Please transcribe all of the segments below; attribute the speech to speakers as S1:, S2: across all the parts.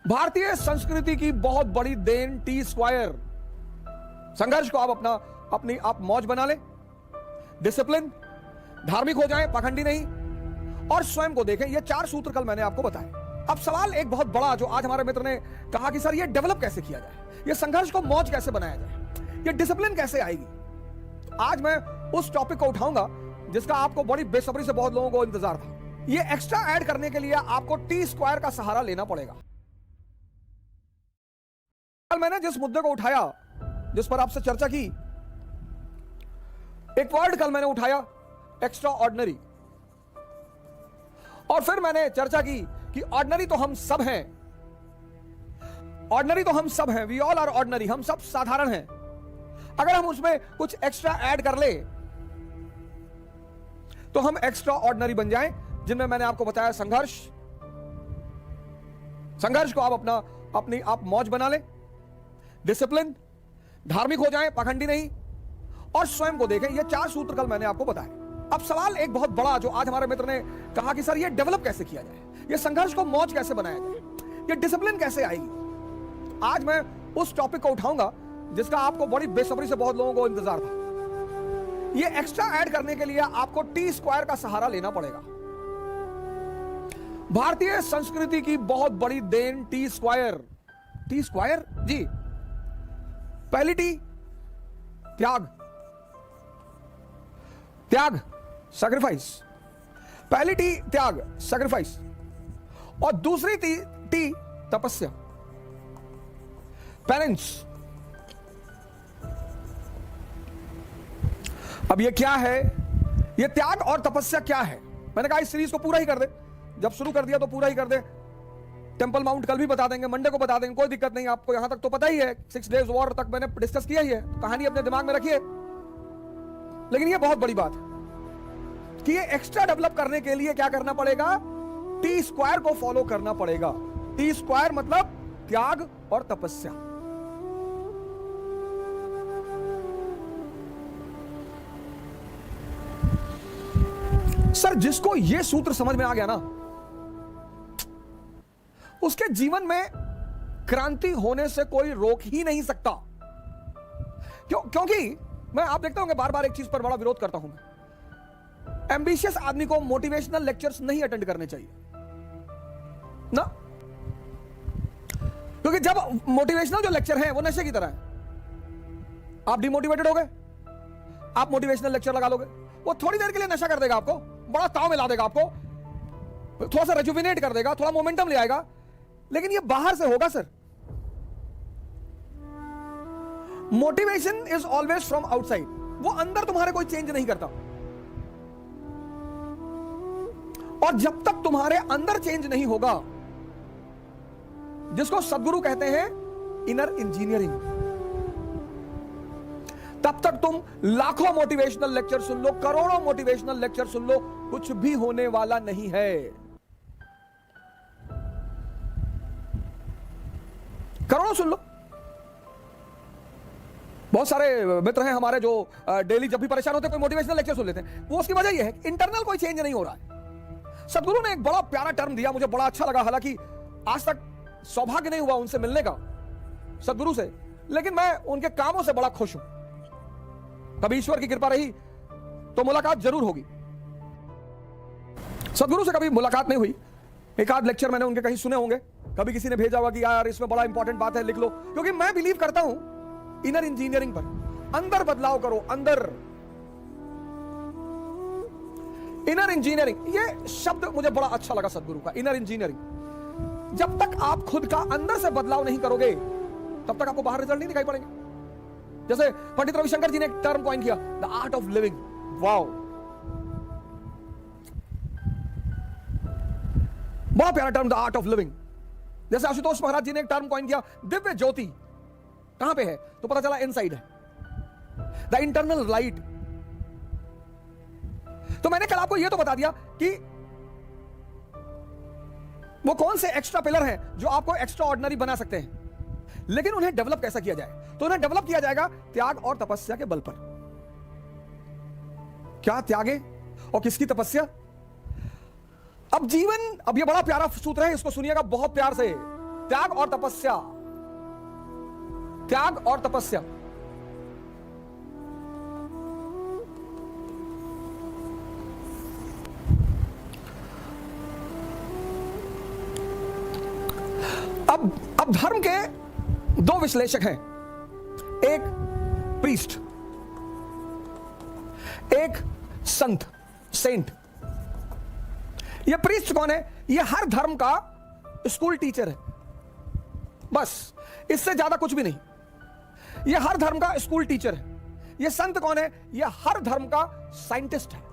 S1: भारतीय संस्कृति की बहुत बड़ी देन टी स्क्वायर। संघर्ष को अपनी आप मौज बना ले, डिसिप्लिन, धार्मिक हो जाएं, पाखंडी नहीं, और स्वयं को देखें। ये 4 सूत्र कल मैंने आपको बताए। अब सवाल एक बहुत बड़ा जो आज हमारे मित्र ने कहा कि सर ये डेवलप कैसे किया जाए, ये संघर्ष को मौज कैसे बनाया जाए, ये डिसिप्लिन कैसे आएगी। आज मैं उस टॉपिक को उठाऊंगा जिसका आपको बड़ी बेसब्री से बहुत लोगों को इंतजार था। ये एक्स्ट्रा ऐड करने के लिए आपको टी स्क्वायर का सहारा लेना पड़ेगा। कल मैंने जिस मुद्दे को उठाया, जिस पर आपसे चर्चा की, एक वर्ड कल मैंने उठाया एक्स्ट्रा ऑर्डिनरी, और फिर मैंने चर्चा की कि ऑर्डिनरी तो हम सब हैं, ऑर्डिनरी तो हम सब हैं, वी ऑल आर ऑर्डिनरी, हम सब साधारण हैं। अगर हम उसमें कुछ एक्स्ट्रा ऐड कर ले तो हम एक्स्ट्रा ऑर्डिनरी बन जाएं, जिनमें मैंने आपको बताया संघर्ष को अपनी आप मौज बना ले, डिसिप्लिन, धार्मिक हो जाएं, पाखंडी नहीं, और स्वयं को देखें। ये 4 सूत्र कल मैंने आपको बताए। अब सवाल एक बहुत बड़ा जो आज हमारे मित्र ने कहा कि सर ये डेवलप कैसे किया जाए, ये संघर्ष को मौज कैसे बनाया जाए, ये डिसिप्लिन कैसे आएगी। आज मैं उस टॉपिक को उठाऊंगा जिसका आपको बड़ी बेसब्री से बहुत लोगों को इंतजार था। ये एक्स्ट्रा ऐड करने के लिए आपको टी स्क्वायर का सहारा लेना पड़ेगा। भारतीय संस्कृति की बहुत बड़ी देन टी स्क्वायर। टी स्क्वायर जी, पहली टी त्याग, सैक्रिफाइस। पहली टी त्याग, सैक्रिफाइस, और दूसरी टी तपस्या, पेरेंट्स। अब ये क्या है, ये त्याग और तपस्या क्या है? मैंने कहा इस सीरीज को पूरा ही कर दे, जब शुरू कर दिया तो पूरा ही कर दे। टेंपल माउंट कल भी बता देंगे, मंडे को बता देंगे, कोई दिक्कत नहीं। आपको यहां तक तो पता ही है, 6 डेज वॉर तक मैंने डिस्कस किया ही है, कहानी अपने दिमाग में रखिए। लेकिन ये बहुत बड़ी बात है कि ये एक्स्ट्रा डेवलप करने के लिए क्या करना पड़ेगा, टी स्क्वायर को फॉलो करना पड़ेगा। टी स्क्वायर मतलब त्याग और तपस्या। सर जिसको ये सूत्र समझ में आ गया ना, उसके जीवन में क्रांति होने से कोई रोक ही नहीं सकता। क्योंकि मैं, आप देखते होंगे, बार बार एक चीज पर बड़ा विरोध करता हूं मैं। एम्बिशियस आदमी को मोटिवेशनल लेक्चर्स नहीं अटेंड करने चाहिए ना, क्योंकि जब मोटिवेशनल जो लेक्चर है वो नशे की तरह है। आप डिमोटिवेटेड हो गए, आप मोटिवेशनल लेक्चर लगा लोगे, वो थोड़ी देर के लिए नशा कर देगा, आपको बड़ा ताव में ला देगा, आपको थोड़ा सा रेजुविनेट कर देगा, थोड़ा मोमेंटम ले आएगा, लेकिन ये बाहर से होगा sir. Motivation is always from outside, वो अंदर तुम्हारे कोई चेंज नहीं करता। और जब तक तुम्हारे अंदर चेंज नहीं होगा, जिसको सदगुरु कहते हैं इनर इंजीनियरिंग, तब तक तुम लाखों मोटिवेशनल लेक्चर सुन लो, करोड़ों मोटिवेशनल लेक्चर सुन लो, कुछ भी होने वाला नहीं है। करोड़ों सुन लो। बहुत सारे मित्र हैं हमारे जो डेली जब भी परेशान होते हैं कोई मोटिवेशनल लेक्चर सुन लेते हैं। वो उसकी वजह यह है कि इंटरनल कोई चेंज नहीं हो रहा है। सदगुरु ने एक बड़ा प्यारा टर्म दिया, मुझे बड़ा अच्छा लगा। हालांकि आज तक सौभाग्य नहीं हुआ उनसे मिलने का, सदगुरु से, लेकिन मैं उनके कामों से बड़ा खुश हूं। कभी ईश्वर की कृपा रही तो मुलाकात जरूर होगी। सदगुरु से कभी मुलाकात नहीं हुई, एक आध लेक्चर मैंने उनके कहीं सुने होंगे, कभी किसी ने भेजा होगा कि यार इसमें बड़ा इंपॉर्टेंट बात है, लिख लो। क्योंकि मैं बिलीव करता हूं इनर इंजीनियरिंग पर। अंदर बदलाव करो, अंदर। इनर इंजीनियरिंग, ये शब्द मुझे बड़ा अच्छा लगा सदगुरु का, इनर इंजीनियरिंग। जब तक आप खुद का अंदर से बदलाव नहीं करोगे तब तक आपको बाहर रिजल्ट नहीं दिखाई पड़ेंगे। जैसे पंडित रविशंकर जी ने एक टर्म कॉइन किया, the art of living. Wow, बहुत प्यारा term, the art of living. जैसे आशुतोष महाराज जी ने एक टर्म कॉइन किया, दिव्य ज्योति। कहां पे है तो पता चला इनसाइड है, द इंटरनल लाइट। तो मैंने कल आपको यह तो बता दिया कि वो कौन से एक्स्ट्रा पिलर हैं जो आपको एक्स्ट्रा ऑर्डिनरी बना सकते हैं, लेकिन उन्हें डेवलप कैसा किया जाए। तो उन्हें डेवलप किया जाएगा त्याग और तपस्या के बल पर। क्या त्यागे और किसकी तपस्या? अब जीवन, अब ये बड़ा प्यारा सूत्र है, इसको सुनिएगा बहुत प्यार से। त्याग और तपस्या, त्याग और तपस्या। अब धर्म के दो विश्लेषक हैं, एक प्रीस्ट, एक संत, सेंट। ये प्रीस्ट कौन है? ये हर धर्म का स्कूल टीचर है, बस इससे ज्यादा कुछ भी नहीं। ये हर धर्म का स्कूल टीचर है। ये संत कौन है? ये हर धर्म का साइंटिस्ट है।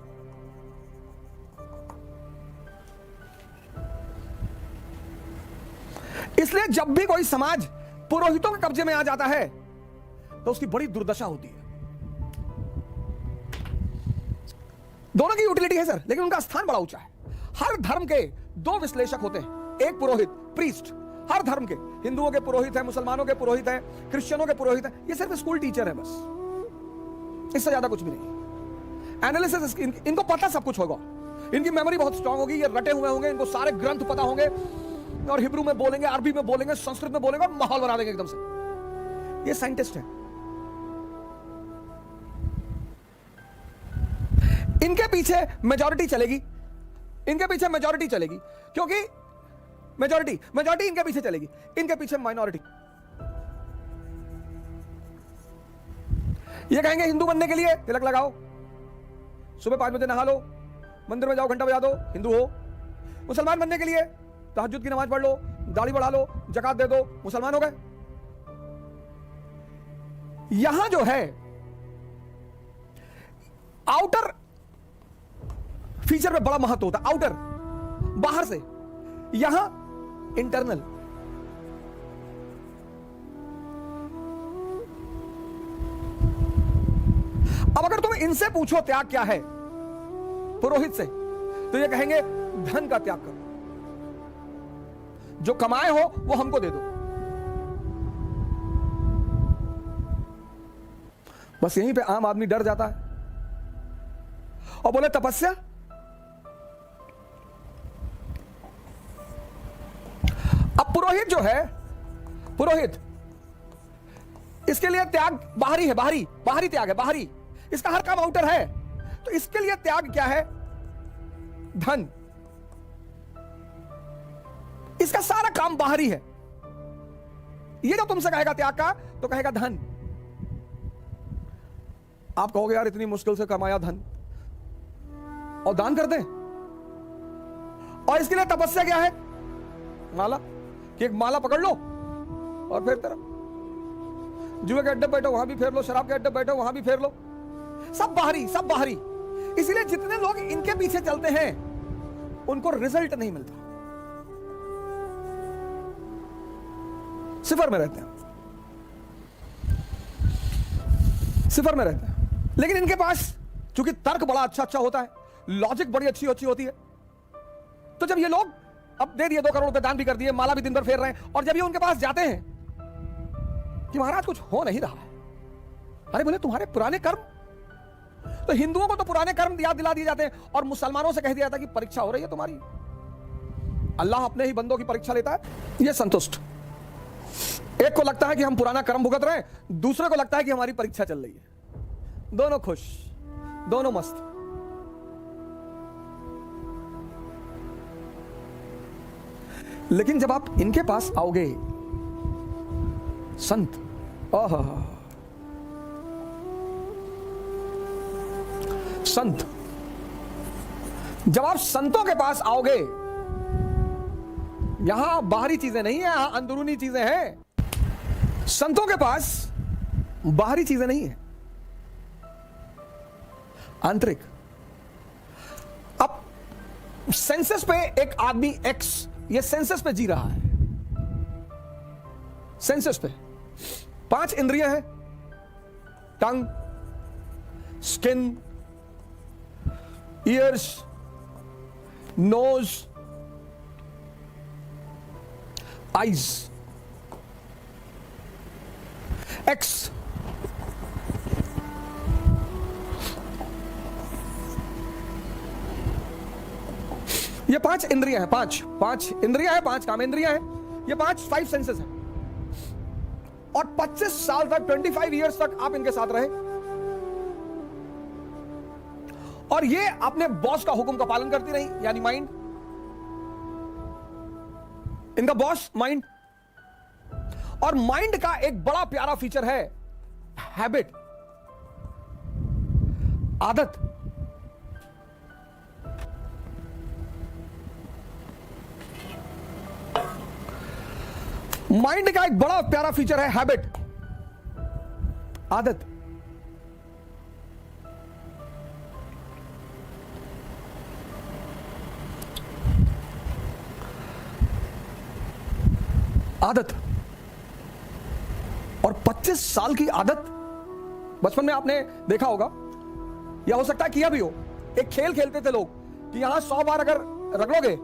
S1: इसलिए जब भी कोई समाज पुरोहितों के कब्जे में आ जाता है तो उसकी बड़ी दुर्दशा होती है। दोनों की यूटिलिटी है सर, लेकिन उनका स्थान बड़ा ऊंचा है। हर धर्म के दो विश्लेषक होते हैं, एक पुरोहित, प्रीस्ट। हर धर्म के, हिंदुओं के पुरोहित है, मुसलमानों के पुरोहित है, क्रिश्चियनों के पुरोहित है। ये सिर्फ स्कूल टीचर है, बस इससे ज्यादा कुछ भी नहीं। एनालिसिस, इनको पता सब कुछ होगा, इनकी मेमोरी बहुत स्ट्रांग होगी, ये रटे हुए होंगे, इनको सारे ग्रंथ पता होंगे और हिब्रू में बोलेंगे, अरबी में बोलेंगे, संस्कृत में बोलेंगे और माहौल बना देंगे एकदम से। ये साइंटिस्ट है। इनके पीछे मेजॉरिटी चलेगी, इनके पीछे मेजॉरिटी चलेगी, क्योंकि मेजॉरिटी इनके पीछे चलेगी, इनके पीछे माइनॉरिटी। ये कहेंगे हिंदू बनने के लिए तिलक लगाओ, सुबह 5 बजे नहा लो, मंदिर में जाओ, घंटा बजा दो, हिंदू हो। मुसलमान बनने के लिए तहज्जुद की नमाज पढ़ लो, दाढ़ी बढ़ा लो, ज़कात दे दो, मुसलमान हो गए। यहां जो है आउटर फीचर में बड़ा महत्व होता है, आउटर बाहर से, यहां इंटरनल। अब अगर तुम इनसे पूछो त्याग क्या है, पुरोहित से, तो ये कहेंगे धन का त्याग करो, जो कमाए हो वो हमको दे दो। बस यहीं पे आम आदमी डर जाता है और बोले तपस्या। अब पुरोहित जो है, पुरोहित, इसके लिए त्याग बाहरी है, बाहरी त्याग है, बाहरी। इसका हर काम आउटर है, तो इसके लिए त्याग क्या है? धन। इसका सारा काम बाहरी है। ये जो तुमसे कहेगा त्याग का, तो कहेगा धन। आप कहोगे यार इतनी मुश्किल से कमाया धन, और दान कर दें। और इसके लिए तपस्या क्या है? माला, कि एक माला पकड़ लो और फिर तेरा जुए के अड्डे बैठो वहां भी फेर लो, शराब के अड्डे बैठो वहां भी फेर लो। सब बाहरी, सब बाहरी। इसीलिए जितने लोग इनके पीछे चलते हैं उनको रिजल्ट नहीं मिलता, सिफर में रहते हैं, सिफर में रहते हैं। लेकिन इनके पास चूंकि तर्क बड़ा अच्छा होता है, लॉजिक बड़ी अच्छी होती है, तो जब ये लोग अब दे दिए 2 करोड़ रुपए दान भी कर दिए, माला भी दिन भर फेर रहे हैं, और जब ये उनके पास जाते हैं कि महाराज कुछ हो नहीं रहा है, अरे बोले तुम्हारे पुराने कर्म, तो हिंदुओं को तो पुराने कर्म याद दिला दिए जाते हैं, और मुसलमानों से कह दिया जाता है कि परीक्षा हो रही है तुम्हारी। अल्लाह अपने ही बंदों की परीक्षा लेता है। ये संतुष्ट, एक को लगता है कि हम पुराना कर्म भुगत रहे हैं, दूसरे को लगता है कि हमारी परीक्षा चल रही है। दोनों खुश, दोनों मस्त। लेकिन जब आप इनके पास आओगे, संत, संत, जब आप संतों के पास आओगे, यहां बाहरी चीजें नहीं है, यहां अंदरूनी चीजें हैं। संतों के पास बाहरी चीजें नहीं है, आंतरिक। अब सेंसस पे एक आदमी एक्स, ये सेंसस पे जी रहा है, सेंसस पे 5 इंद्रियां हैं, tongue, skin, ears, nose, eyes, एक्स। ये 5 इंद्रियां हैं, 5 इंद्रियां हैं, 5 काम इंद्रियां हैं। ये 5 सेंसेस हैं, और 25 साल तक, 25 इयर्स तक आप इनके साथ रहे, और ये अपने बॉस का हुक्म का पालन करती रही, यानी माइंड, इनका बॉस माइंड। और माइंड का एक बड़ा प्यारा फीचर है हैबिट, आदत। माइंड का एक बड़ा प्यारा फीचर है हैबिट, आदत। आदत। और 25 साल की आदत, बचपन में आपने देखा होगा, या हो सकता है किया भी हो, एक खेल खेलते थे लोग कि यहां 100 बार अगर रगड़ोगे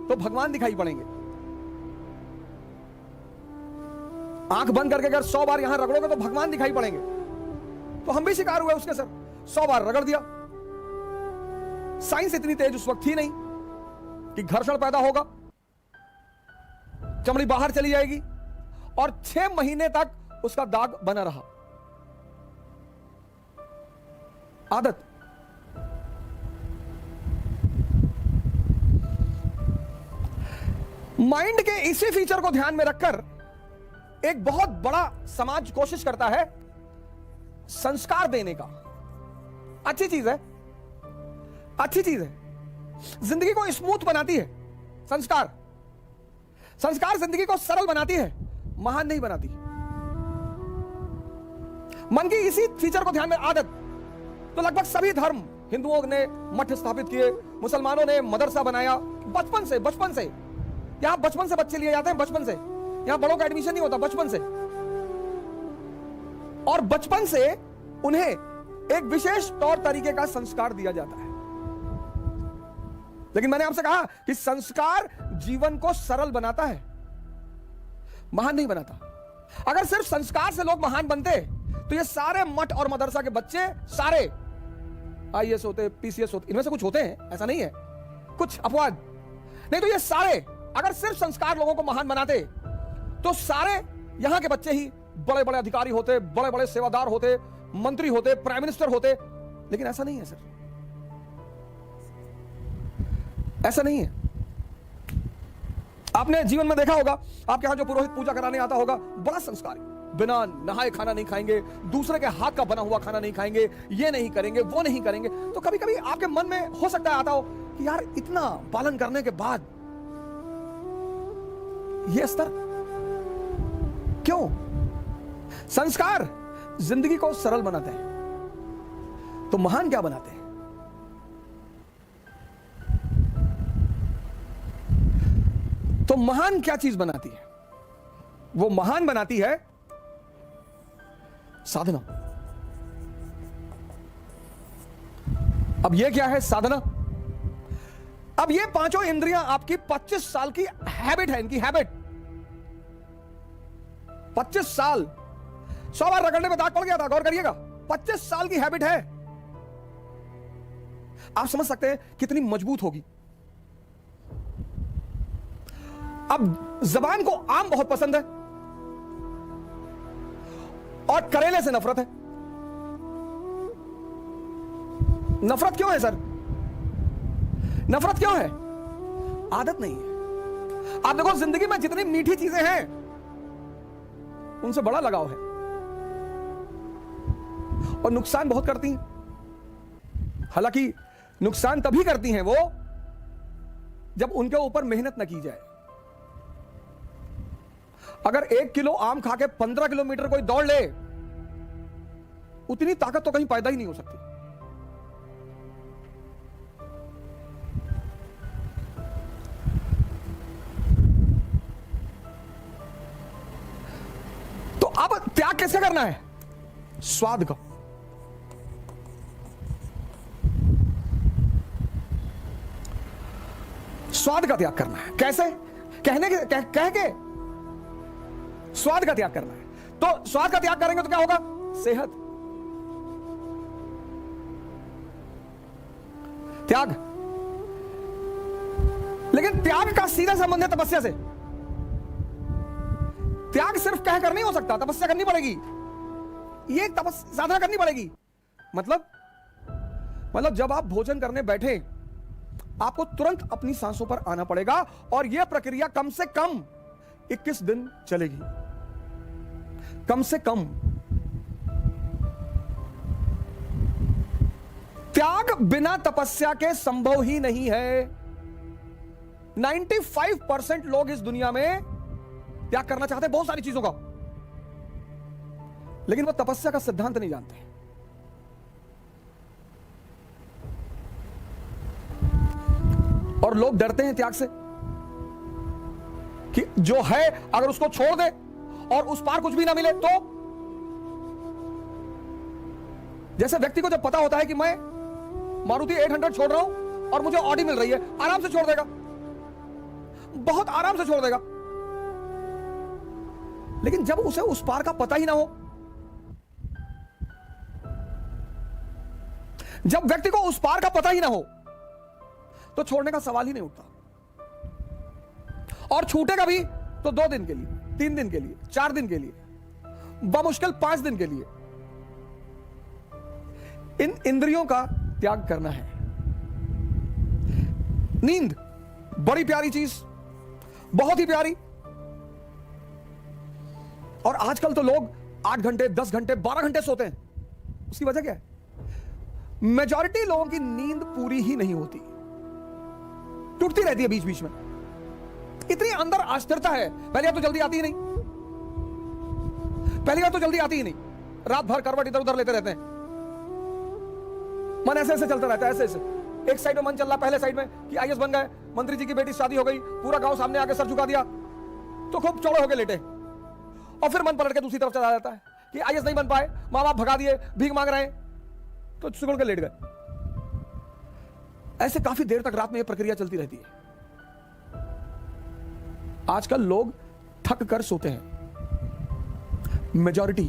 S1: तो भगवान दिखाई पड़ेंगे। आंख बंद करके अगर 100 बार यहां रगड़ोगे तो भगवान दिखाई पड़ेंगे। तो हम भी शिकार हुए उसके सर, 100 बार रगड़ दिया। साइंस इतनी तेज उस वक्त थी नहीं कि घर्षण पैदा होगा, चमड़ी बाहर चली जाएगी, और 6 महीने तक उसका दाग बना रहा। आदत। माइंड के इसी फीचर को ध्यान में रखकर एक बहुत बड़ा समाज कोशिश करता है संस्कार देने का। अच्छी चीज है, अच्छी चीज है, जिंदगी को स्मूथ बनाती है संस्कार। संस्कार जिंदगी को सरल बनाती है, महान नहीं बनाती। मन की इसी फीचर को ध्यान में, आदत। तो लगभग सभी धर्म, हिंदुओं ने मठ स्थापित किए, मुसलमानों ने मदरसा बनाया, बचपन से यहां बचपन से बच्चे लिए जाते हैं, बचपन से यहां बड़ों का एडमिशन नहीं होता, बचपन से। और बचपन से उन्हें एक विशेष तौर तरीके का संस्कार दिया जाता है। लेकिन मैंने आपसे कहा कि संस्कार जीवन को सरल बनाता है, महान नहीं बनाता। अगर सिर्फ संस्कार से लोग महान बनते तो ये सारे मठ और मदरसा के बच्चे सारे IAS होते, PCS होते, इनमें से कुछ होते हैं, ऐसा नहीं है, कुछ अपवाद नहीं। तो ये सारे अगर सिर्फ संस्कार लोगों को महान बनाते तो सारे यहां के बच्चे ही बड़े बड़े अधिकारी होते, बड़े बड़े सेवादार होते, मंत्री होते, प्राइम मिनिस्टर होते। लेकिन ऐसा नहीं है सर, ऐसा नहीं है। आपने जीवन में देखा होगा, आपके यहां जो पुरोहित पूजा कराने आता होगा, बड़ा संस्कारी, बिना नहाए खाना नहीं खाएंगे, दूसरे के हाथ का बना हुआ खाना नहीं खाएंगे, ये नहीं करेंगे, वो नहीं करेंगे। तो कभी कभी आपके मन में हो सकता है आता हो कि यार इतना पालन करने के बाद ये स्तर क्यों? संस्कार जिंदगी को सरल बनाते हैं, तो महान क्या बनाते हैं? तो महान क्या चीज बनाती है? वो महान बनाती है साधना। अब ये क्या है साधना? अब ये पांचों इंद्रियां आपकी 25 साल की हैबिट है, इनकी हैबिट। 25 साल, 100 बार रगड़ने में दाग पड़ गया था, गौर करिएगा, 25 साल की हैबिट है। आप समझ सकते हैं कितनी मजबूत होगी। अब जबान को आम बहुत पसंद है और करेले से नफरत है। नफरत क्यों है सर? नफरत क्यों है? आदत नहीं है। आप देखो जिंदगी में जितनी मीठी चीजें हैं उनसे बड़ा लगाव है, और नुकसान बहुत करती हैं। हालांकि नुकसान तभी करती हैं वो जब उनके ऊपर मेहनत न की जाए। अगर 1 किलो आम खा के 15 किलोमीटर कोई दौड़ ले, उतनी ताकत तो कहीं पैदा ही नहीं हो सकती। तो अब त्याग कैसे करना है? स्वाद का। स्वाद का त्याग करना है। कैसे? कह के स्वाद का त्याग करना है। तो स्वाद का त्याग करेंगे तो क्या होगा? सेहत, त्याग। लेकिन त्याग का सीधा संबंध है तपस्या से। त्याग सिर्फ कह कर नहीं हो सकता, तपस्या करनी पड़ेगी, ये साधना करनी पड़ेगी। मतलब जब आप भोजन करने बैठे, आपको तुरंत अपनी सांसों पर आना पड़ेगा, और यह प्रक्रिया कम से कम 21 दिन चलेगी, कम से कम। त्याग बिना तपस्या के संभव ही नहीं है। 95% लोग इस दुनिया में त्याग करना चाहते हैं बहुत सारी चीजों का, लेकिन वो तपस्या का सिद्धांत नहीं जानते। और लोग डरते हैं त्याग से कि जो है अगर उसको छोड़ दे और उस पार कुछ भी ना मिले तो। जैसे व्यक्ति को जब पता होता है कि मैं मारुति 800 छोड़ रहा हूं और मुझे ऑडी मिल रही है, आराम से छोड़ देगा, बहुत आराम से छोड़ देगा। लेकिन जब उसे उस पार का पता ही ना हो, जब व्यक्ति को उस पार का पता ही ना हो, तो छोड़ने का सवाल ही नहीं उठता। और छूटेगा भी तो 2 दिन के लिए, 3 दिन के लिए, 4 दिन के लिए, बमुश्किल 5 दिन के लिए। इन इंद्रियों का त्याग करना है। नींद बड़ी प्यारी चीज, बहुत ही प्यारी। और आजकल तो लोग 8 घंटे, 10 घंटे, 12 घंटे सोते हैं। उसकी वजह क्या है? मेजॉरिटी लोगों की नींद पूरी ही नहीं होती, टूटती रहती है बीच बीच में। इतनी अंदर अस्थिरता है। पहली बात तो जल्दी आती ही नहीं, पहली बात तो जल्दी आती ही नहीं। रात भर करवट इधर उधर लेते रहते हैं, मन ऐसे ऐसे चलता रहता है, ऐसे ऐसे। एक साइड में मन चल रहा, पहले साइड में कि आईएएस बन गए, मंत्री जी की बेटी शादी हो गई, पूरा गांव सामने आके सर झुका दिया, तो खूब चौड़े होके लेटे। और फिर मन पलट के दूसरी तरफ चला जाता है कि आईएएस नहीं बन पाए, मां बाप भगा दिए, भीख मांग रहे हैं, तो सिकुड़ के लेट गए। ऐसे काफी देर तक रात में यह प्रक्रिया चलती रहती है। आजकल लोग थक कर सोते हैं, मेजॉरिटी।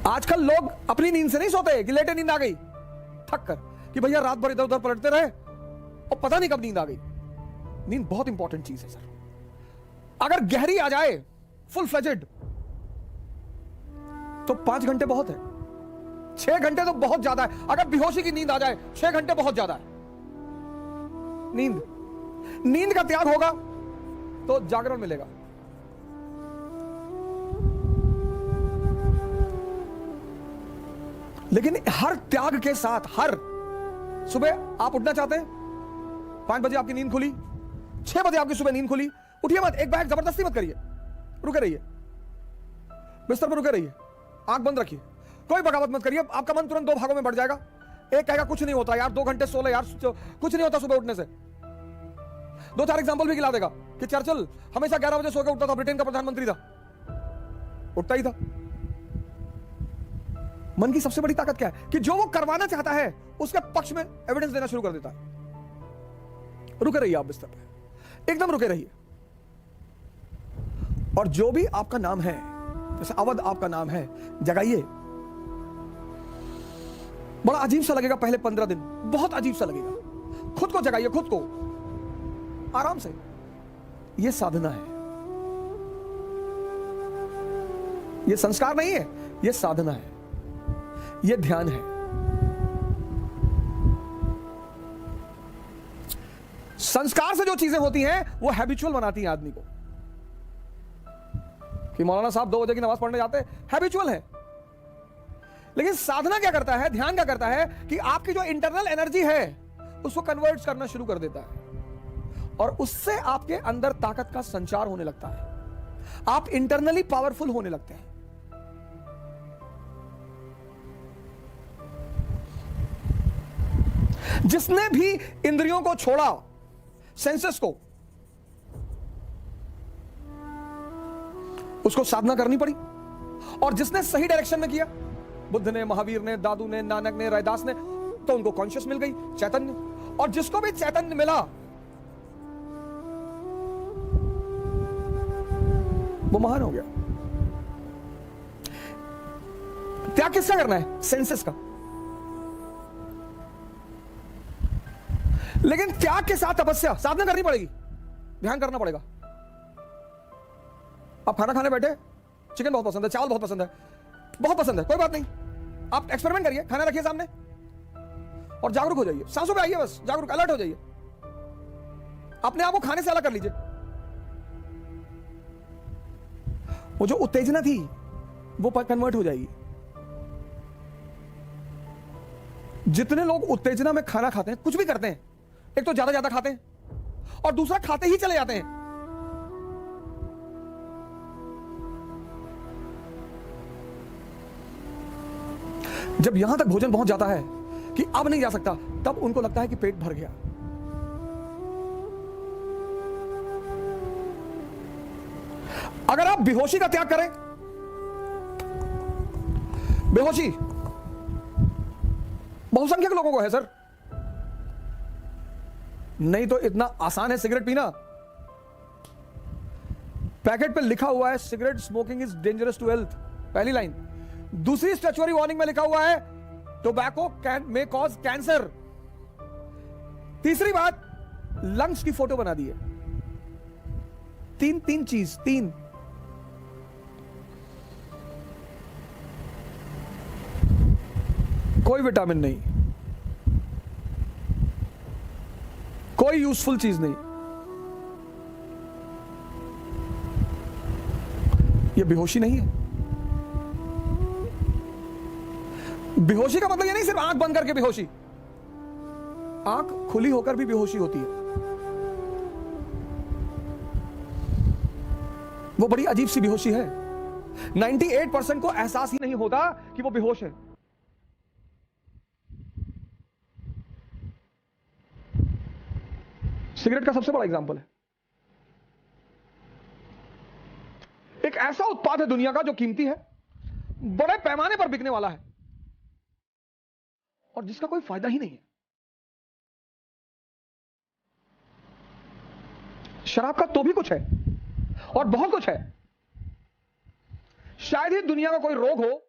S1: आजकल लोग अपनी नींद से नहीं सोते कि लेटे नींद आ गई, थक कर कि भैया रात भर इधर उधर पलटते रहे और पता नहीं कब नींद आ गई। नींद बहुत इंपॉर्टेंट चीज है सर। अगर गहरी आ जाए, फुल फ्लेजेड, तो 5 घंटे बहुत है, 6 घंटे तो बहुत ज्यादा है। अगर बेहोशी की नींद आ जाए, 6 घंटे बहुत ज्यादा है। नींद का त्याग होगा तो जागरण मिलेगा। लेकिन हर त्याग के साथ, हर सुबह आप उठना चाहते हैं, 5 बजे आपकी नींद खुली, 6 बजे आपकी सुबह नींद खुली, उठिए मत, एक बैग जबरदस्ती मत करिए, रुके रहिए, बिस्तर पर रुके रहिए, आंख बंद रखिए, कोई बगावत मत करिए। आपका मन तुरंत 2 भागों में बढ़ जाएगा। एक कहेगा कुछ नहीं होता यार, 2 घंटे सो ले यार, कुछ नहीं होता सुबह उठने से। 2-4 एग्जाम्पल भी गिला देगा कि चर्चिल हमेशा 11 बजे सो के उठता था, ब्रिटेन का प्रधानमंत्री था, उठता ही था। मन की सबसे बड़ी ताकत क्या है कि जो वो करवाना चाहता है उसके पक्ष में एविडेंस देना शुरू कर देता है। रुके रहिए आप बिस्तर पे, एकदम रुके रहिए। और जो भी आपका नाम है, जैसे अवध आपका नाम है, जगाइए। बड़ा अजीब सा लगेगा पहले 15 दिन, बहुत अजीब सा लगेगा। खुद को जगाइए, खुद को, आराम से। यह साधना है, यह संस्कार नहीं है, यह साधना है, यह ध्यान है। संस्कार से जो चीजें होती हैं वो हैबिचुअल बनाती हैं आदमी को। कि मौलाना साहब 2 बजे की नमाज पढ़ने जाते हैं, हैबिचुअल है। लेकिन साधना क्या करता है, ध्यान क्या करता है कि आपकी जो इंटरनल एनर्जी है उसको कन्वर्ट करना शुरू कर देता है, और उससे आपके अंदर ताकत का संचार होने लगता है। आप इंटरनली पावरफुल होने लगते हैं। जिसने भी इंद्रियों को छोड़ा, सेंसेस को, उसको साधना करनी पड़ी। और जिसने सही डायरेक्शन में किया, बुद्ध ने, महावीर ने, दादू ने, नानक ने, रैदास ने, तो उनको कॉन्शियस मिल गई, चैतन्य। और जिसको भी चैतन्य मिला वो महान हो गया। त्याग किसका करना है? सेंसेस का। लेकिन त्याग के साथ तपस्या, साधना करनी पड़ेगी। ध्यान करना पड़ेगा। आप खाना खाने बैठे, चिकन बहुत पसंद है, चावल बहुत पसंद है, बहुत पसंद है, कोई बात नहीं, आप एक्सपेरिमेंट करिए, खाना रखिए सामने और जागरूक हो जाइए, सांसों पे आइए, बस जागरूक, अलर्ट हो जाइए, अपने आप को खाने से अलग कर लीजिए। वो जो उत्तेजना थी वो कन्वर्ट हो जाएगी। जितने लोग उत्तेजना में खाना खाते हैं, कुछ भी करते हैं, एक तो ज्यादा खाते हैं और दूसरा खाते ही चले जाते हैं। जब यहां तक भोजन पहुंच जाता है कि अब नहीं जा सकता, तब उनको लगता है कि पेट भर गया। अगर आप बेहोशी का त्याग करें, बेहोशी बहुसंख्यक लोगों को है सर, नहीं तो इतना आसान है सिगरेट पीना। पैकेट पे लिखा हुआ है cigarette smoking is dangerous to health, पहली लाइन। दूसरी स्टैच्यूटरी वार्निंग में लिखा हुआ है tobacco can may cause cancer. तीसरी बात, लंग्स की फोटो बना दी है। तीन चीज, तीन। कोई विटामिन नहीं, कोई यूजफुल चीज नहीं। ये बेहोशी नहीं है। बेहोशी का मतलब ये नहीं सिर्फ आंख बंद करके बेहोशी, आंख खुली होकर भी बेहोशी होती है। वो बड़ी अजीब सी बेहोशी है। 98% को एहसास ही नहीं होता कि वो बेहोश है। सिगरेट का सबसे बड़ा एग्जांपल है। एक ऐसा उत्पाद है दुनिया का जो कीमती है, बड़े पैमाने पर बिकने वाला है और जिसका कोई फायदा ही नहीं है। शराब का तो भी कुछ है और बहुत कुछ है। शायद ही दुनिया का कोई रोग हो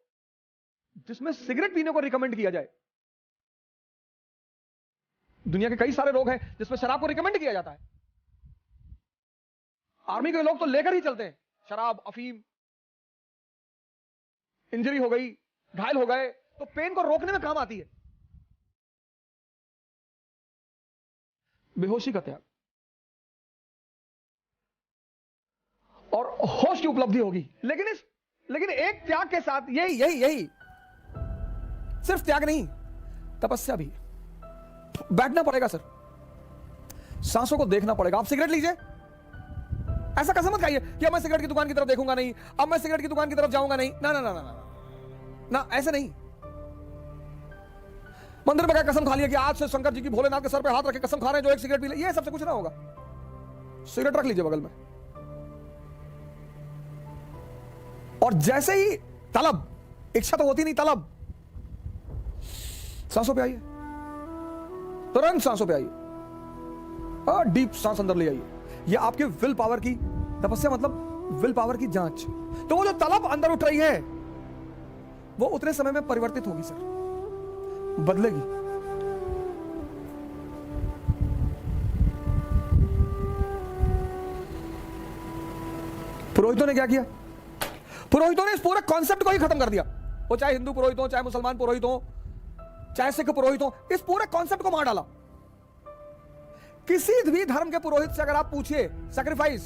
S1: जिसमें सिगरेट पीने को रिकमेंड किया जाए। दुनिया के कई सारे रोग हैं जिसमें शराब को रिकमेंड किया जाता है। आर्मी के लोग तो लेकर ही चलते हैं शराब, अफीम। इंजरी हो गई, घायल हो गए तो पेन को रोकने में काम आती है। बेहोशी का त्याग और होश की उपलब्धि होगी। लेकिन एक त्याग के साथ यही सिर्फ त्याग नहीं, तपस्या भी। बैठना पड़ेगा सर, सांसों को देखना पड़ेगा। आप सिगरेट लीजिए, ऐसा कसम मत खाइए कि अब मैं सिगरेट की दुकान की तरफ देखूंगा नहीं, अब मैं सिगरेट की दुकान की तरफ जाऊंगा नहीं। ना ना ना ना ना ना, ऐसे नहीं। मंदिर में क्या कसम खा लिया कि आज से शंकर जी की भोलेनाथ के सर पे हाथ रखे कसम खा रहे हैं जो एक सिगरेट पी ले, ये सबसे कुछ ना होगा। सिगरेट रख लीजिए बगल में और जैसे ही तलब, इच्छा तो होती नहीं, तलब, सांसों पे आइए, तुरंत सांसों पे आइए और डीप सांस अंदर ले आइए। ये आपके विल पावर की तपस्या, मतलब विल पावर की जांच। तो वो जो तलब अंदर उठ रही है वो उतने समय में परिवर्तित होगी सर, बदलेगी। पुरोहितों ने क्या किया? पुरोहितों ने इस पूरे कॉन्सेप्ट को ही खत्म कर दिया। वो चाहे हिंदू पुरोहित हो, चाहे मुसलमान पुरोहित हो, चाहे सिख पुरोहित हो, इस पूरे कॉन्सेप्ट को मार डाला। किसी भी धर्म के पुरोहित से अगर आप पूछिए सैक्रिफाइस,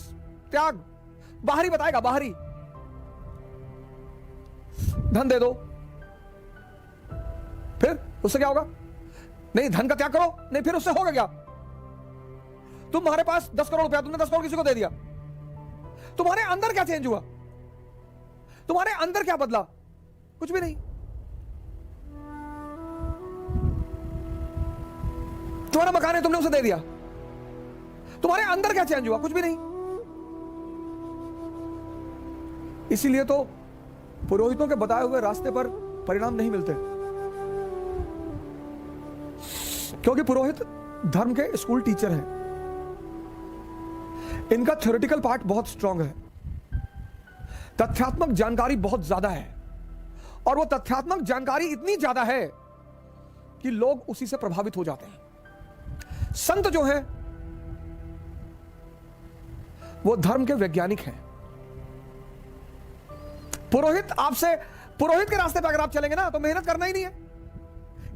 S1: त्याग, बाहरी बताएगा, बाहरी। धन दे दो, फिर उससे क्या होगा? नहीं, धन का त्याग करो, नहीं, फिर उससे होगा क्या? तुम्हारे पास 10 करोड़ रुपया, तुमने 10 करोड़ किसी को दे दिया, तुम्हारे अंदर क्या चेंज हुआ? तुम्हारे अंदर क्या बदला? कुछ भी नहीं। तुम्हारा मकान है, तुमने उसे दे दिया, तुम्हारे अंदर क्या चेंज हुआ? कुछ भी नहीं। इसीलिए तो पुरोहितों के बताए हुए रास्ते पर परिणाम नहीं मिलते, क्योंकि पुरोहित धर्म के स्कूल टीचर हैं। इनका थ्योरेटिकल पार्ट बहुत स्ट्रांग है, तथ्यात्मक जानकारी बहुत ज्यादा है, और वो तथ्यात्मक जानकारी इतनी ज्यादा है कि लोग उसी से प्रभावित हो जाते हैं। संत जो है वो धर्म के वैज्ञानिक हैं। पुरोहित के रास्ते पर अगर आप चलेंगे ना तो मेहनत करना ही नहीं है।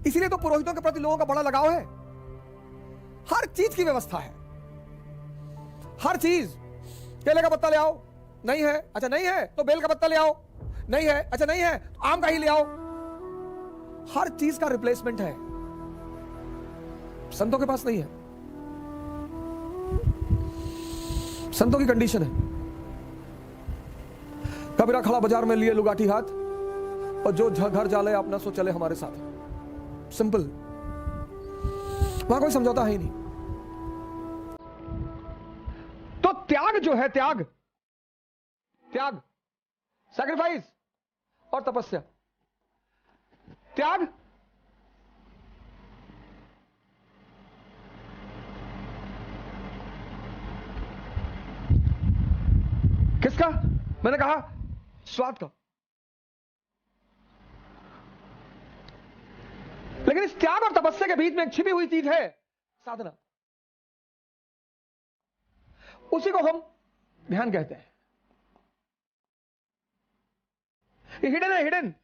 S1: इसीलिए तो पुरोहितों के प्रति लोगों का बड़ा लगाव है। हर चीज की व्यवस्था है, हर चीज। केले का पत्ता ले आओ, नहीं है, अच्छा नहीं है तो बेल का पत्ता ले आओ, नहीं है, अच्छा नहीं है तो आम का ही ले आओ। हर चीज का रिप्लेसमेंट है, संतों के पास नहीं है। संतों की कंडीशन है, कबीरा खड़ा बाजार में लिए लुगाटी हाथ, और जो घर जाले अपना सो चले हमारे साथ। सिंपल, वहां कोई समझौता है ही नहीं। तो त्याग जो है, त्याग सैक्रिफाइस और तपस्या, त्याग किसका? मैंने कहा स्वाद का। लेकिन इस त्याग और तपस्या के बीच में एक छिपी हुई चीज है, साधना। उसी को हम ध्यान कहते हैं। ये हिडन है, हिडन।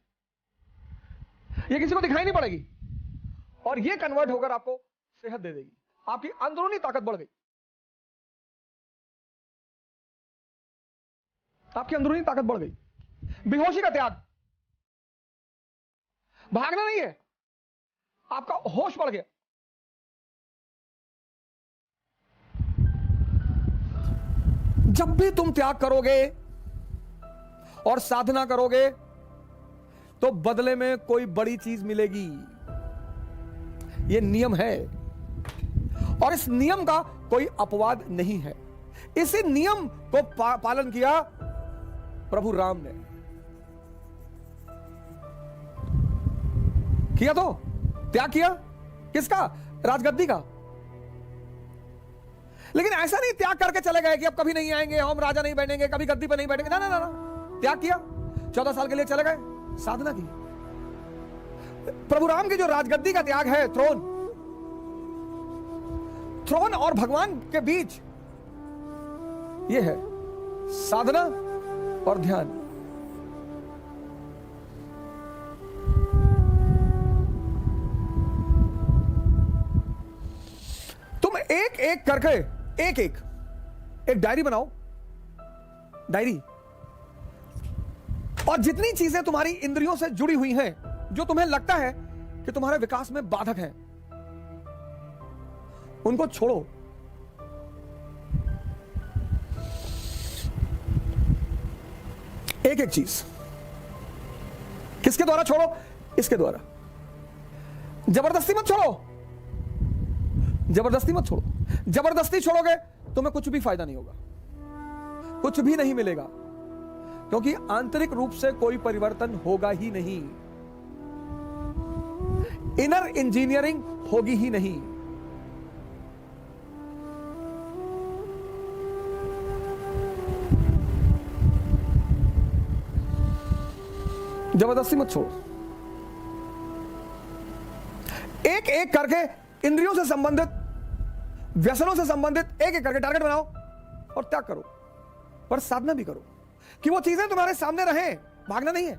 S1: ये किसी को दिखाई नहीं पड़ेगी, और ये कन्वर्ट होकर आपको सेहत दे देगी। आपकी अंदरूनी ताकत बढ़ गई, आपकी अंदरूनी ताकत बढ़ गई। बेहोशी का त्याग, भागना नहीं है, आपका होश बढ़ गया। जब भी तुम त्याग करोगे और साधना करोगे तो बदले में कोई बड़ी चीज मिलेगी। यह नियम है, और इस नियम का कोई अपवाद नहीं है। इसी नियम को पालन किया प्रभु राम ने। किया तो त्याग किया किसका? राजगद्दी का। लेकिन ऐसा नहीं त्याग करके चले गए कि अब कभी नहीं आएंगे, हम राजा नहीं बैठेंगे, कभी गद्दी पर नहीं बैठेंगे। ना ना ना, ना। त्याग किया, 14 साल के लिए चले गए, साधना की। प्रभु राम की जो राजगद्दी का त्याग है, थ्रोन और भगवान के बीच यह है साधना और ध्यान। तुम एक एक करके एक डायरी बनाओ, डायरी। और जितनी चीजें तुम्हारी इंद्रियों से जुड़ी हुई हैं, जो तुम्हें लगता है कि तुम्हारे विकास में बाधक हैं, उनको छोड़ो। एक एक चीज। किसके द्वारा छोड़ो? इसके द्वारा। जबरदस्ती मत छोड़ो, जबरदस्ती मत छोड़ो। जबरदस्ती छोड़ोगे तुम्हें कुछ भी फायदा नहीं होगा, कुछ भी नहीं मिलेगा, क्योंकि आंतरिक रूप से कोई परिवर्तन होगा ही नहीं, इनर इंजीनियरिंग होगी ही नहीं। जबरदस्ती मत छोड़ो। एक एक करके इंद्रियों से संबंधित, व्यसनों से संबंधित एक एक करके टारगेट बनाओ और त्याग करो। पर साधना भी करो कि वो चीजें तुम्हारे सामने रहें। भागना नहीं है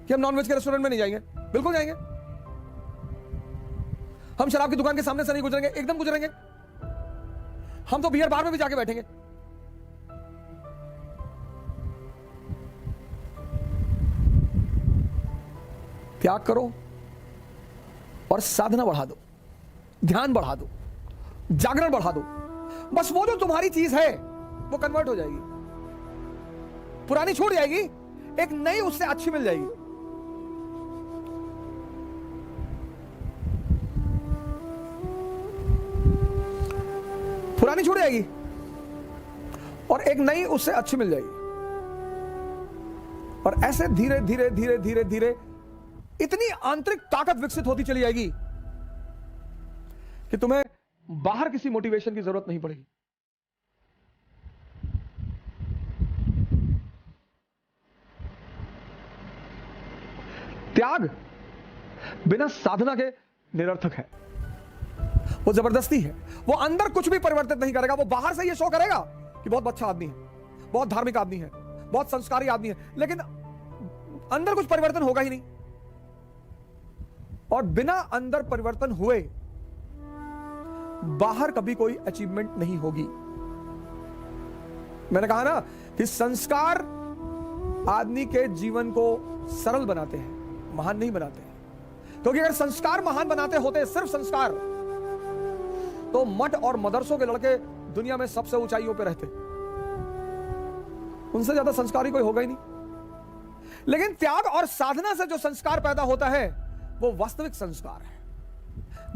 S1: कि हम नॉनवेज के रेस्टोरेंट में नहीं जाएंगे, बिल्कुल जाएंगे। हम शराब की दुकान के सामने से नहीं गुजरेंगे, एकदम गुजरेंगे। हम तो बियर बार में भी जाके बैठेंगे। त्याग करो और साधना बढ़ा दो, ध्यान बढ़ा दो, जागरण बढ़ा दो। बस वो जो तुम्हारी चीज है वो कन्वर्ट हो जाएगी, पुरानी छूट जाएगी, एक नई उससे अच्छी मिल जाएगी। पुरानी छूट जाएगी और एक नई उससे अच्छी मिल जाएगी। और ऐसे धीरे धीरे धीरे धीरे धीरे इतनी आंतरिक ताकत विकसित होती चली जाएगी कि तुम्हें बाहर किसी मोटिवेशन की जरूरत नहीं पड़ेगी। त्याग बिना साधना के निरर्थक है। वो जबरदस्ती है। वो अंदर कुछ भी परिवर्तित नहीं करेगा, वो बाहर से ये शो करेगा कि बहुत अच्छा आदमी है, बहुत धार्मिक आदमी है, बहुत संस्कारी आदमी है, लेकिन अंदर कुछ परिवर्तन होगा ही नहीं। और बिना अंदर परिवर्तन हुए बाहर कभी कोई अचीवमेंट नहीं होगी। मैंने कहा ना कि संस्कार आदमी के जीवन को सरल बनाते हैं, महान नहीं बनाते हैं। क्योंकि अगर संस्कार महान बनाते होते, सिर्फ संस्कार, तो मठ और मदरसों के लड़के दुनिया में सबसे ऊंचाइयों पे रहते, उनसे ज्यादा संस्कारी कोई होगा ही नहीं। लेकिन त्याग और साधना से जो संस्कार पैदा होता है वो वास्तविक संस्कार है,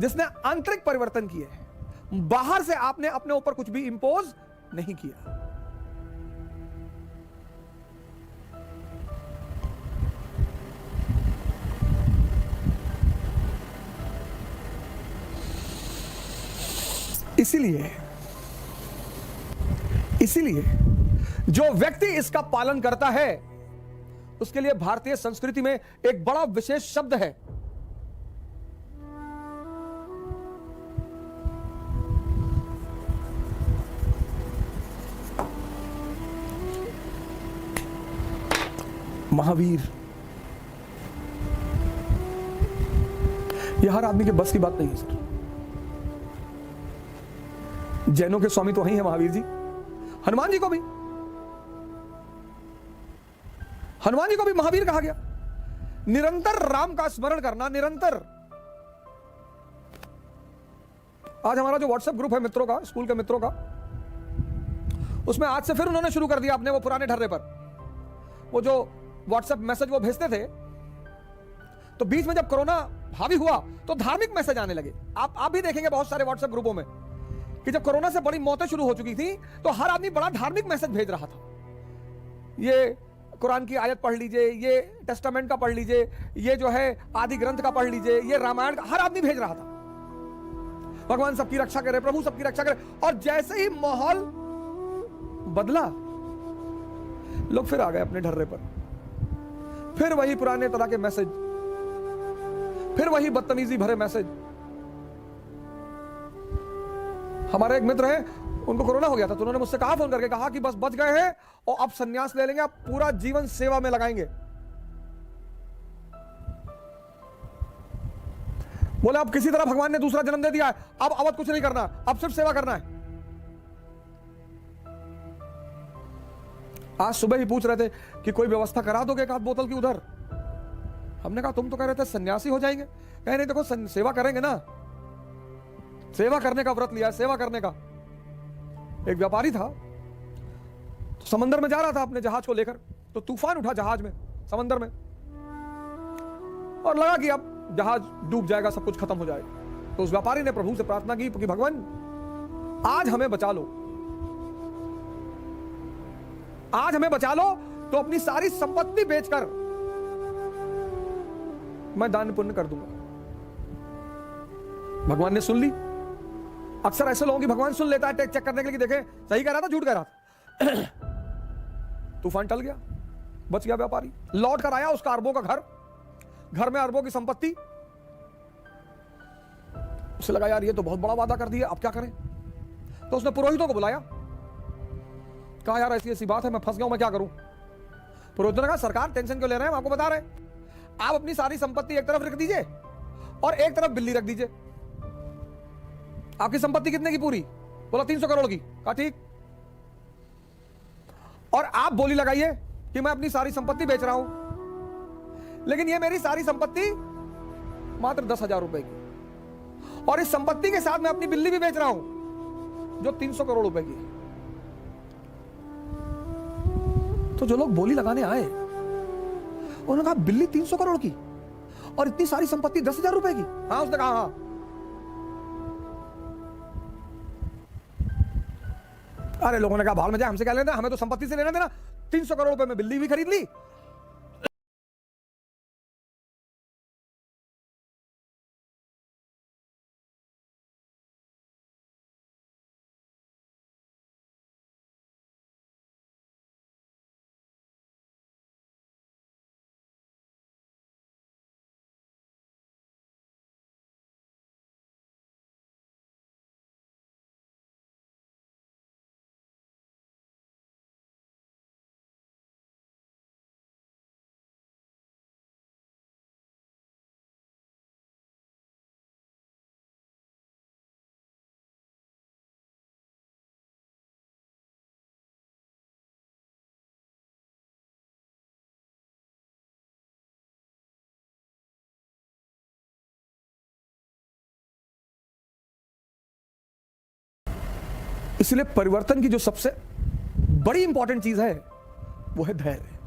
S1: जिसने आंतरिक परिवर्तन किए हैं। बाहर से आपने अपने ऊपर कुछ भी इंपोज नहीं किया। इसीलिए जो व्यक्ति इसका पालन करता है उसके लिए भारतीय संस्कृति में एक बड़ा विशेष शब्द है, महावीर। यह हर आदमी के बस की बात नहीं है सर। जैनों के स्वामी तो वही है महावीर जी। हनुमान जी को भी महावीर कहा गया। निरंतर राम का स्मरण करना, निरंतर। आज हमारा जो व्हाट्सएप ग्रुप है मित्रों का, स्कूल के मित्रों का, उसमें आज से फिर उन्होंने शुरू कर दिया अपने वो पुराने ढर्रे पर वो जो व्हाट्सएप मैसेज वो भेजते थे। तो बीच में जब कोरोना हावी हुआ तो धार्मिक मैसेज आने लगे। आप भी देखेंगे बहुत सारे व्हाट्सएप ग्रुपों में कि जब कोरोना से बड़ी मौतें शुरू हो चुकी थी तो हर आदमी बड़ा धार्मिक मैसेज भेज रहा था। ये कुरान की आयत पढ़ लीजिए, ये टेस्टामेंट का पढ़ लीजिए, ये जो है आदि ग्रंथ का पढ़ लीजिए, ये रामायण का, हर आदमी भेज रहा था। भगवान सबकी रक्षा करे, प्रभु सबकी रक्षा करे। और जैसे ही माहौल बदला, लोग फिर आ गए अपने ढर्रे पर, फिर वही पुराने तरह के मैसेज, फिर वही बदतमीजी भरे मैसेज। हमारे एक मित्र हैं, उनको कोरोना हो गया था, तो उन्होंने मुझसे कहा, फोन करके कहा कि बस बच गए हैं और अब संन्यास ले लेंगे, अब पूरा जीवन सेवा में लगाएंगे। बोले अब किसी तरह भगवान ने दूसरा जन्म दे दिया है, अब अवध कुछ नहीं करना, अब सिर्फ सेवा करना है। आज सुबह ही पूछ रहे थे कि कोई व्यवस्था करा दोगे एक आध बोतल की उधर। हमने कहा तुम तो कह रहे थे सन्यासी हो जाएंगे। कह नहीं, देखो सेवा करेंगे ना, सेवा करने का व्रत लिया, सेवा करने का। एक व्यापारी था, तो समंदर में जा रहा था अपने जहाज को लेकर, तो तूफान उठा जहाज में, समंदर में, और लगा कि अब जहाज डूब जाएगा, सब कुछ खत्म हो जाएगा। तो उस व्यापारी ने प्रभु से प्रार्थना की कि भगवान आज हमें बचा लो, आज हमें बचा लो, तो अपनी सारी संपत्ति बेचकर मैं दान पुण्य कर दूंगा। भगवान ने सुन ली। अक्सर ऐसे लोगों की भगवान सुन लेता है चेक करने के लिए, देखे सही कह रहा था झूठ कह रहा था। तूफान टल गया, बच गया व्यापारी। लौट कर आया, उसका अरबों का घर में अरबों की संपत्ति। उसे लगा यार ये तो बहुत बड़ा वादा कर दिया, अब क्या करें। तो उसने पुरोहितों को बुलाया, कहा यार ऐसी ऐसी बात है, मैं फंस गया हूं, मैं क्या करूं। पुरोहितों ने कहा सरकार टेंशन क्यों ले रहे हैं, हम आपको बता रहे हैं, आप अपनी सारी संपत्ति एक तरफ रख दीजिए और एक तरफ बिल्ली रख दीजिए। आपकी संपत्ति कितने की पूरी? बोला 300 करोड़ की। कहा ठीक, और आप बोली लगाइए कि मैं अपनी सारी संपत्ति बेच रहा हूं, लेकिन ये मेरी सारी संपत्ति मात्र 10,000 रुपए की, और इस संपत्ति के साथ मैं अपनी बिल्ली भी बेच रहा हूं जो 300 करोड़ रुपए की है। तो जो लोग बोली लगाने आए उन्होंने कहा बिल्ली 300 करोड़ की और इतनी सारी संपत्ति 10,000 रुपए की? हाँ, उसने कहा हाँ। अरे लोगों ने कहा भाड़ में जाए, हमसे क्या लेना, हमें तो संपत्ति से लेना देना। 300 करोड़ रुपए में बिल्ली भी खरीद ली, इसलिए परिवर्तन की जो सबसे बड़ी इंपॉर्टेंट चीज है वो है धैर्य।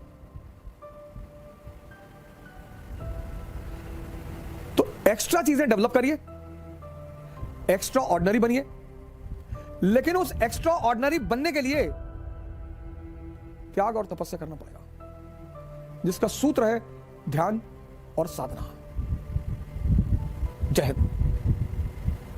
S1: तो एक्स्ट्रा चीजें डेवलप करिए, एक्स्ट्रा ऑर्डिनरी बनिए, लेकिन उस एक्स्ट्रा ऑर्डिनरी बनने के लिए त्याग और तपस्या करना पड़ेगा, जिसका सूत्र है ध्यान और साधना। जय हिंद।